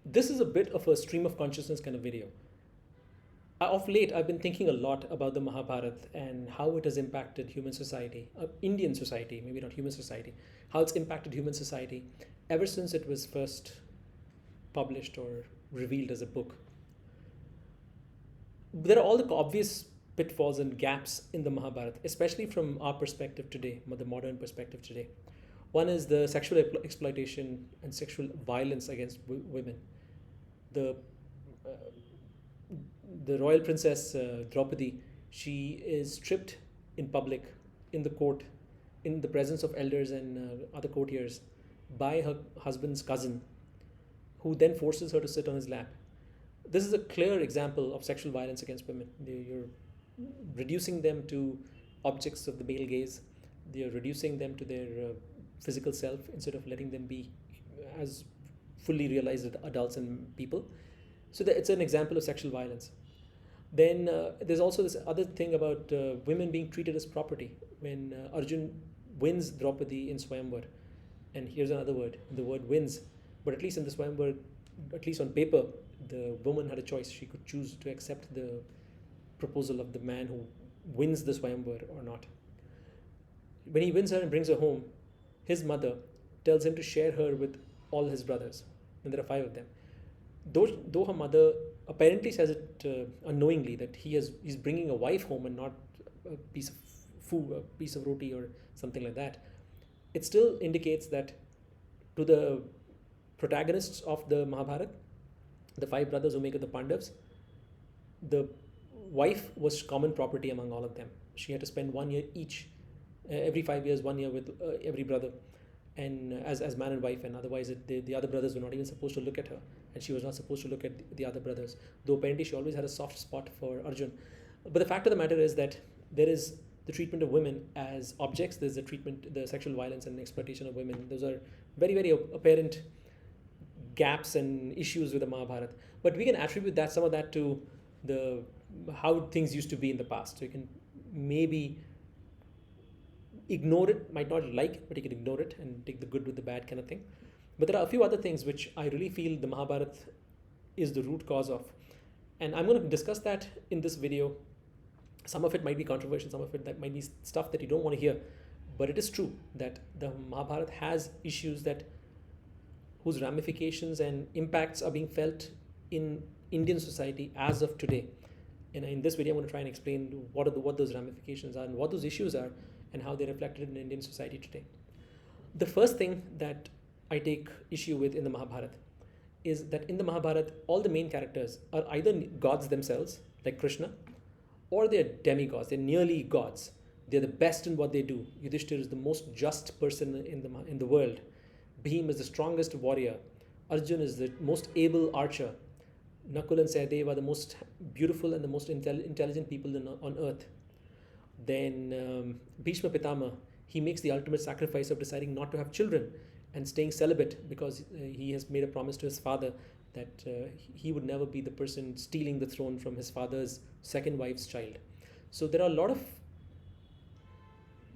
This is a bit of a stream of consciousness kind of video. Of late, I've been thinking a lot about the Mahabharata and how it has impacted human society, Indian society, maybe not human society, how it's impacted human society ever since it was first published or revealed as a book. There are all the obvious pitfalls and gaps in the Mahabharata, especially from our perspective today, the modern perspective today. One is the sexual exploitation and sexual violence against women. The uh, the royal princess Draupadi, she is stripped in public, in the court, in the presence of elders and other courtiers, by her husband's cousin, who then forces her to sit on his lap. This is a clear example of sexual violence against women. You're reducing them to objects of the male gaze. You're reducing them to their physical self instead of letting them be as fully realized adults and people. So that it's an example of sexual violence. Then there's also this other thing about women being treated as property. When Arjun wins Draupadi in Swayamvar, and here's another word, the word wins, but at least in the Swayamvar, at least on paper, the woman had a choice. She could choose to accept the proposal of the man who wins the Swayamvar or not. When he wins her and brings her home, his mother tells him to share her with all his brothers, and there are 5 of them. Though her mother apparently says it unknowingly, that he's bringing a wife home and not a piece of food, a piece of roti or something like that, it still indicates that to the protagonists of the Mahabharata, the 5 brothers who make up the Pandavas, the wife was common property among all of them. She had to spend 1 year each, every 5 years, 1 year with every brother, and as man and wife, and otherwise the other brothers were not even supposed to look at her, and she was not supposed to look at the other brothers, though apparently she always had a soft spot for Arjun. But the fact of the matter is that there is the treatment of women as objects. There's the sexual violence and exploitation of women. Those are very, very apparent gaps and issues with the Mahabharata. But we can attribute some of that to the how things used to be in the past. So you can maybe ignore it, might not like, but you can ignore it and take the good with the bad kind of thing. But there are a few other things which I really feel the Mahabharata is the root cause of. And I'm going to discuss that in this video. Some of it might be controversial, some of it that might be stuff that you don't want to hear. But it is true that the Mahabharata has issues whose ramifications and impacts are being felt in Indian society as of today. And in this video, I'm going to try and explain what those ramifications are and what those issues are and how they're reflected in Indian society today. The first thing that I take issue with in the Mahabharata is that in the Mahabharata, all the main characters are either gods themselves, like Krishna, or they're demigods. They're nearly gods. They're the best in what they do. Yudhishthira is the most just person in the world. Bhim is the strongest warrior. Arjun is the most able archer. Nakul and Sahadev are the most beautiful and the most intelligent people on earth. Then Bhishma Pitama, he makes the ultimate sacrifice of deciding not to have children and staying celibate because he has made a promise to his father that he would never be the person stealing the throne from his father's second wife's child. So there are a lot of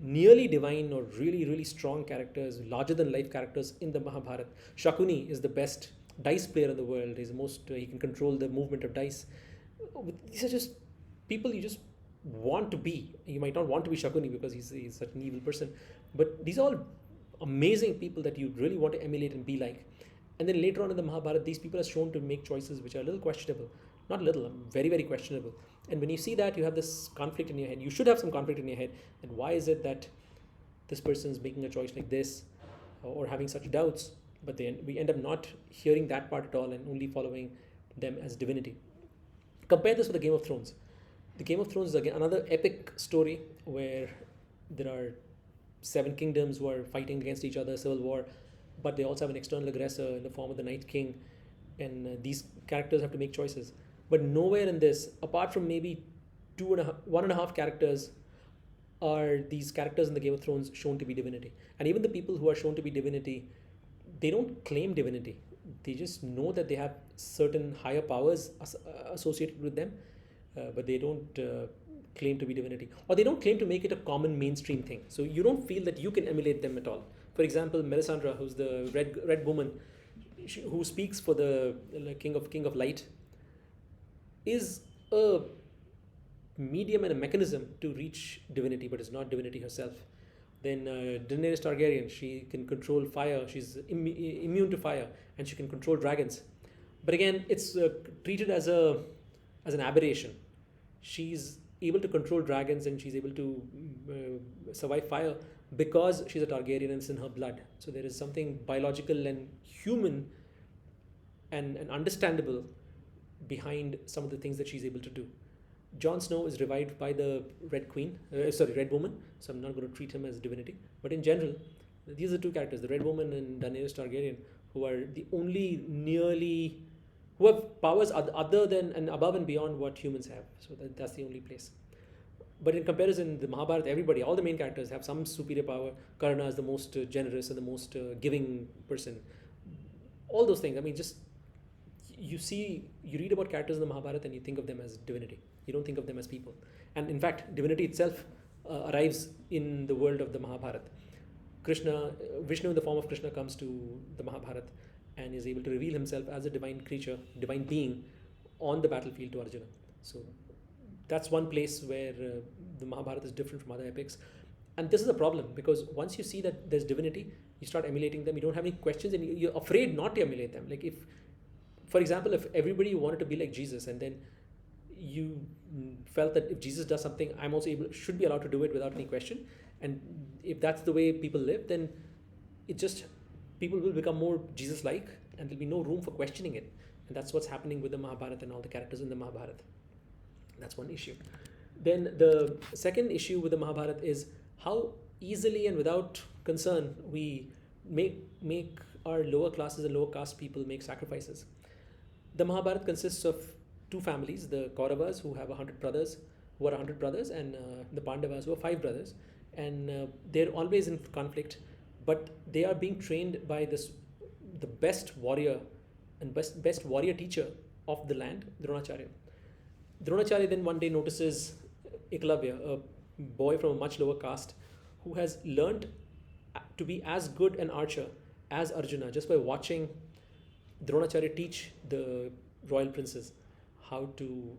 nearly divine or really, really strong characters, larger than life characters in the Mahabharata. Shakuni is the best dice player in the world. He's the most, he can control the movement of dice. These are just people you just want to be. You might not want to be Shakuni because he's such an evil person, but these are all amazing people that you really want to emulate and be like. And then later on in the Mahabharata, these people are shown to make choices which are a little questionable. Not little, very, very questionable. And when you see that, you have this conflict in your head. You should have some conflict in your head. And why is it that this person is making a choice like this or having such doubts? But then we end up not hearing that part at all and only following them as divinity. Compare this with the Game of Thrones. The Game of Thrones is again another epic story where there are 7 kingdoms who are fighting against each other, civil war, but they also have an external aggressor in the form of the Night King, and these characters have to make choices. But nowhere in this, apart from maybe 1.5 characters, are these characters in the Game of Thrones shown to be divinity. And even the people who are shown to be divinity, they don't claim divinity. They just know that they have certain higher powers associated with them, but they don't claim to be divinity, or they don't claim to make it a common mainstream thing. So you don't feel that you can emulate them at all. For example, Melisandre, who's the red woman, who speaks for the king of light, is a medium and a mechanism to reach divinity, but is not divinity herself. Then Daenerys Targaryen, she can control fire. She's immune to fire, and she can control dragons. But again, it's treated as an aberration. She's able to control dragons and she's able to survive fire because she's a Targaryen and it's in her blood. So there is something biological and human and understandable behind some of the things that she's able to do. Jon Snow is revived by the Red Woman. So I'm not going to treat him as divinity. But in general, these are two characters, the Red Woman and Daenerys Targaryen, who are the only who have powers other than and above and beyond what humans have. So that's the only place. But in comparison, the Mahabharata, all the main characters have some superior power. Karna is the most generous and the most giving person. All those things. I mean, just you read about characters in the Mahabharata and you think of them as divinity. You don't think of them as people. And in fact, divinity itself arrives in the world of the Mahabharata. Vishnu in the form of Krishna comes to the Mahabharata and is able to reveal himself as a divine creature, divine being on the battlefield to Arjuna. So that's one place where the Mahabharata is different from other epics. And this is a problem because once you see that there's divinity, you start emulating them. You don't have any questions and you're afraid not to emulate them. Like for example, if everybody wanted to be like Jesus and then you felt that if Jesus does something, I'm also should be allowed to do it without any question. And if that's the way people live, then people will become more Jesus-like and there'll be no room for questioning it. And that's what's happening with the Mahabharata and all the characters in the Mahabharata. That's one issue. Then the second issue with the Mahabharata is how easily and without concern we make our lower classes and lower caste people make sacrifices. The Mahabharata consists of two families, the Kauravas who have 100 brothers, and the Pandavas who are 5 brothers. And they're always in conflict, but they are being trained by the best warrior and best warrior teacher of the land, Dronacharya. Dronacharya then one day notices Eklavya, a boy from a much lower caste, who has learned to be as good an archer as Arjuna just by watching Dronacharya teach the royal princes how to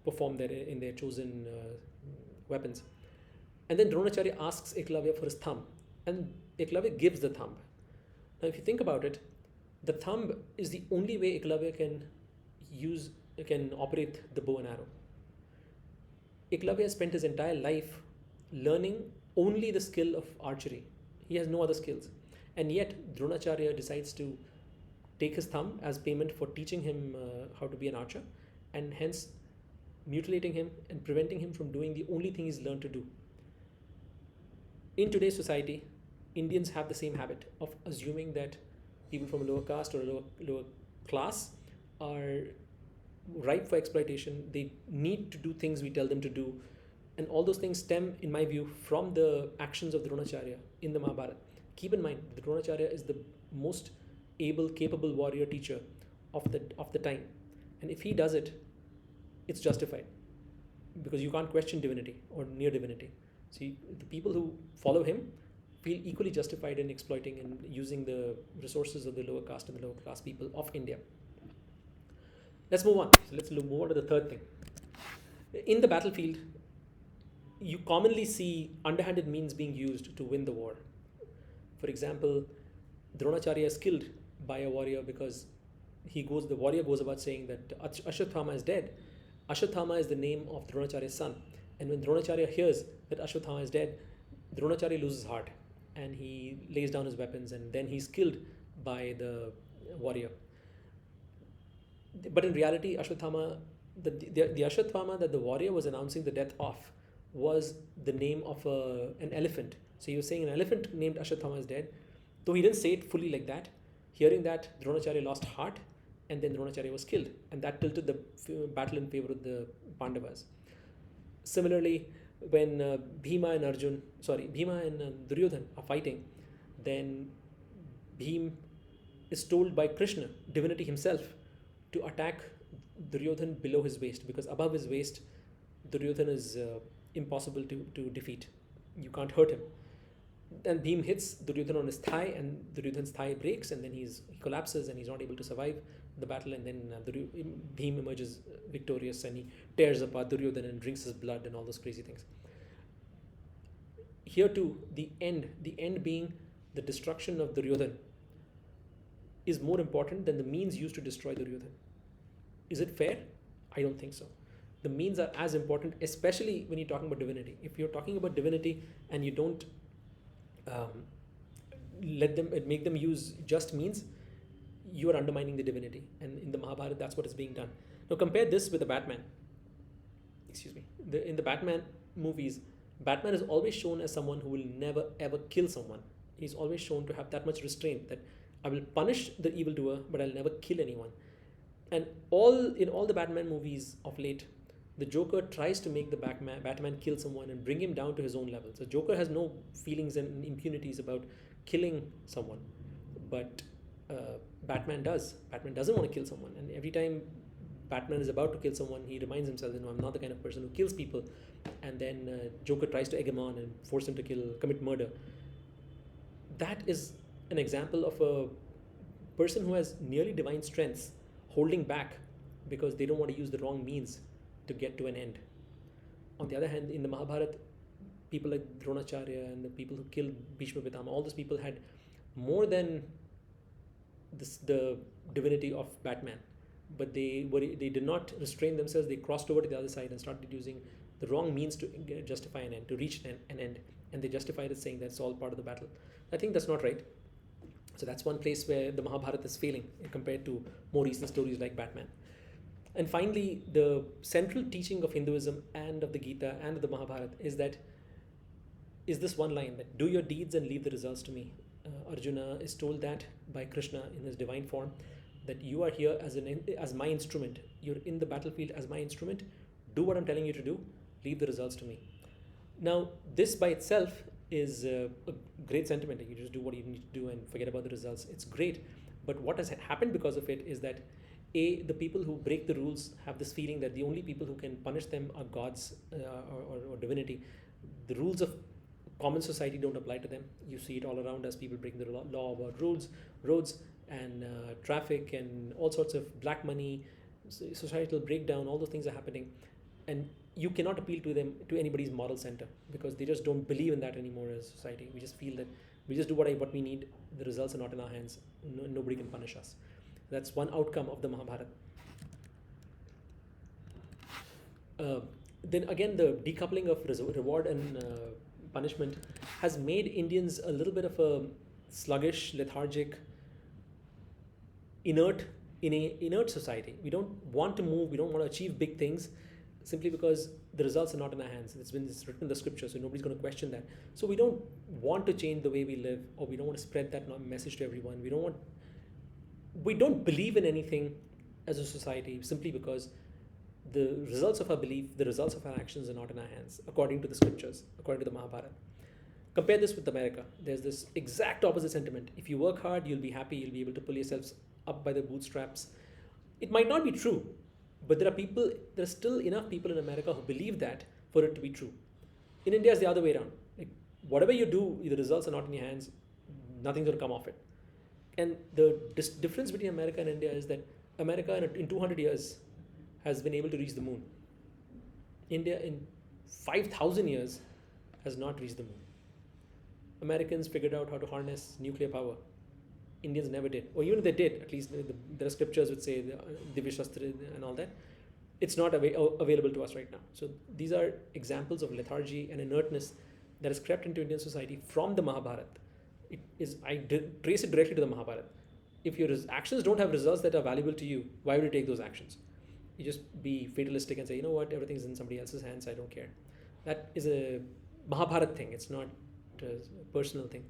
perform in their chosen weapons. And then Dronacharya asks Eklavya for his thumb, and Eklavya gives the thumb. Now, if you think about it, the thumb is the only way Eklavya can operate the bow and arrow. Eklavya spent his entire life learning only the skill of archery. He has no other skills. And yet, Dronacharya decides to take his thumb as payment for teaching him how to be an archer, and hence mutilating him and preventing him from doing the only thing he's learned to do. In today's society, Indians have the same habit of assuming that people from a lower caste or a lower class are ripe for exploitation. They need to do things we tell them to do. And all those things stem, in my view, from the actions of Dronacharya in the Mahabharata. Keep in mind, the Dronacharya is the most able, capable warrior teacher of the time. And if he does it, it's justified. Because you can't question divinity or near divinity. See, the people who follow him feel equally justified in exploiting and using the resources of the lower caste and the lower class people of India. Let's move on. So let's move on to the third thing. In the battlefield, you commonly see underhanded means being used to win the war. For example, Dronacharya is killed by a warrior because the warrior goes about saying that Ashwatthama is dead. Ashwatthama is the name of Dronacharya's son. And when Dronacharya hears that Ashwatthama is dead, Dronacharya loses heart and he lays down his weapons, and then he's killed by the warrior. But in reality, Ashwatthama, the Ashwatthama that the warrior was announcing the death of was the name of an elephant. So he was saying an elephant named Ashwatthama is dead, though he didn't say it fully like that. Hearing that, Dronacharya lost heart, and then Dronacharya was killed, and that tilted the battle in favor of the Pandavas. Similarly, when Bhima and Duryodhan are fighting, then Bhim is told by Krishna, divinity himself, to attack Duryodhan below his waist, because above his waist, Duryodhan is impossible to defeat. You can't hurt him. And Bhim hits Duryodhana on his thigh, and Duryodhana's thigh breaks, and then he collapses, and he's not able to survive the battle. And then Bhim emerges victorious, and he tears apart Duryodhana and drinks his blood and all those crazy things. Here too, the end being the destruction of Duryodhana, is more important than the means used to destroy Duryodhana. Is it fair? I don't think so. The means are as important, especially when you're talking about divinity. If you're talking about divinity and you don't make them use just means, you are undermining the divinity. And in the Mahabharata, that's what is being done. Now compare this with the Batman. Excuse me. In the Batman movies, Batman is always shown as someone who will never ever kill someone. He's always shown to have that much restraint that I will punish the evildoer, but I'll never kill anyone. And in all the Batman movies of late, the Joker tries to make the Batman kill someone and bring him down to his own level. So Joker has no feelings and impunities about killing someone, but Batman does. Batman doesn't want to kill someone, and every time Batman is about to kill someone, he reminds himself, I'm not the kind of person who kills people. And then Joker tries to egg him on and force him to commit murder. That is an example of a person who has nearly divine strengths holding back because they don't want to use the wrong means to get to an end. On the other hand, in the Mahabharata, people like Dronacharya and the people who killed Bhishma Pitama, all those people had more than the divinity of Batman, but they did not restrain themselves. They crossed over to the other side and started using the wrong means to justify an end, to reach an end, and they justified it saying that's all part of the battle. I think that's not right. So that's one place where the Mahabharata is failing compared to more recent stories like Batman. And finally, the central teaching of Hinduism and of the Gita and of the Mahabharata is this one line, that do your deeds and leave the results to me. Arjuna is told that by Krishna in his divine form, that you are here as my instrument. You're in the battlefield as my instrument. Do what I'm telling you to do. Leave the results to me. Now, this by itself is a great sentiment. You just do what you need to do and forget about the results. It's great. But what has happened because of it is that the people who break the rules have this feeling that the only people who can punish them are gods or divinity. The rules of common society don't apply to them. You see it all around us. People breaking the law about roads and traffic and all sorts of black money, societal breakdown. All those things are happening, and you cannot appeal to anybody's moral center because they just don't believe in that anymore as a society. We just feel that we just do what we need. The results are not in our hands. Nobody can punish us. That's one outcome of the Mahabharata. Then again, the decoupling of reward and punishment has made Indians a little bit of a sluggish, lethargic, inert society. We don't want to move. We don't want to achieve big things simply because the results are not in our hands. It's written in the scripture, so nobody's going to question that. So we don't want to change the way we live, or we don't want to spread that message to everyone. We don't believe in anything as a society simply because the results of our belief, the results of our actions are not in our hands, according to the scriptures, according to the Mahabharata. Compare this with America. There's this exact opposite sentiment. If you work hard, you'll be happy, you'll be able to pull yourselves up by the bootstraps. It might not be true, but there are still enough people in America who believe that for it to be true. In India, it's the other way around. Like, whatever you do, the results are not in your hands, nothing's going to come off it. And the difference between America and India is that America in 200 years has been able to reach the moon. India in 5,000 years has not reached the moon. Americans figured out how to harness nuclear power. Indians never did. Or even if they did, at least there are scriptures which say Divya Shastra and all that. It's not available to us right now. So these are examples of lethargy and inertness that has crept into Indian society from the Mahabharata. I trace it directly to the Mahabharata. If your actions don't have results that are valuable to you, why would you take those actions? You just be fatalistic and say, you know what, everything's in somebody else's hands, I don't care. That is a Mahabharata thing. It's not a personal thing.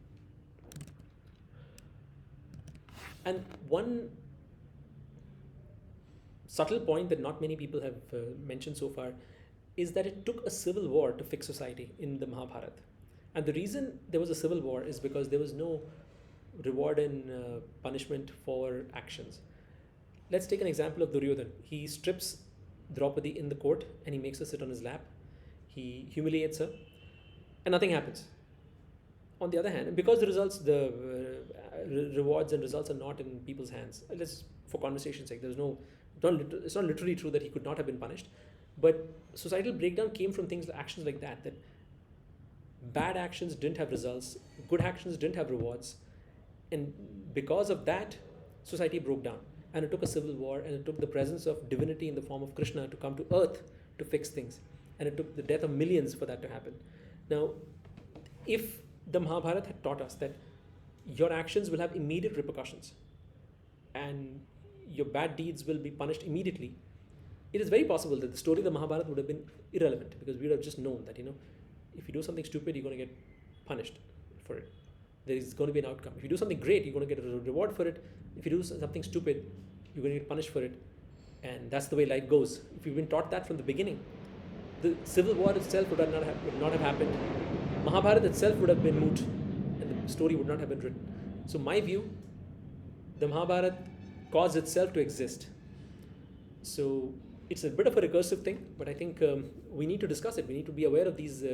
And one subtle point that not many people have mentioned so far is that it took a civil war to fix society in the Mahabharata. And the reason there was a civil war is because there was no reward and punishment for actions. Let's take an example of Duryodhana. He strips Draupadi in the court and he makes her sit on his lap. He humiliates her and nothing happens. on the other hand, because the results, the rewards and results are not in people's hands, let's, for conversation's sake, there's no, it's not literally true that he could not have been punished, but societal breakdown came from things, actions like that, that bad actions didn't have results, good actions didn't have rewards, and because of that, society broke down. And it took a civil war, and it took the presence of divinity in the form of Krishna to come to earth to fix things. And it took the death of millions for that to happen. Now, if the Mahabharata had taught us that your actions will have immediate repercussions and your bad deeds will be punished immediately, it is very possible that the story of the Mahabharata would have been irrelevant, because we would have just known that, if you do something stupid, you're going to get punished for it. There is going to be an outcome. If you do something great, you're going to get a reward for it. If you do something stupid, you're going to get punished for it. And that's the way life goes. If you've been taught that from the beginning, the civil war itself would not have happened. Mahabharata itself would have been moot, and the story would not have been written. So my view, the Mahabharata caused itself to exist. So it's a bit of a recursive thing, but I think we need to discuss it. We need to be aware of these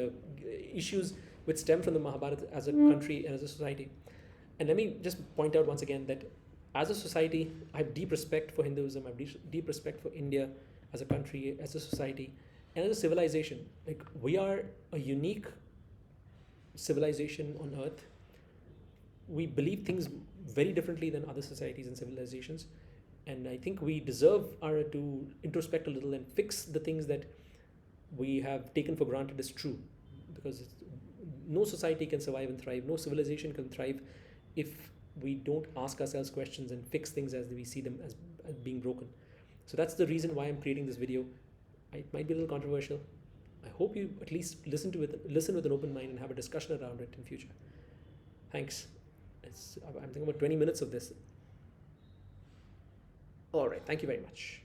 issues which stem from the Mahabharata as a country and as a society. And let me just point out once again that as a society, I have deep respect for Hinduism, I have deep respect for India as a country, as a society, and as a civilization. Like, we are a unique civilization on earth. We believe things very differently than other societies and civilizations. And I think we deserve to introspect a little and fix the things that we have taken for granted as true. Because no society can survive and thrive, no civilization can thrive if we don't ask ourselves questions and fix things as we see them as being broken. So that's the reason why I'm creating this video. It might be a little controversial. I hope you at least listen with an open mind and have a discussion around it in future. Thanks. I'm thinking about 20 minutes of this. All right. Thank you very much.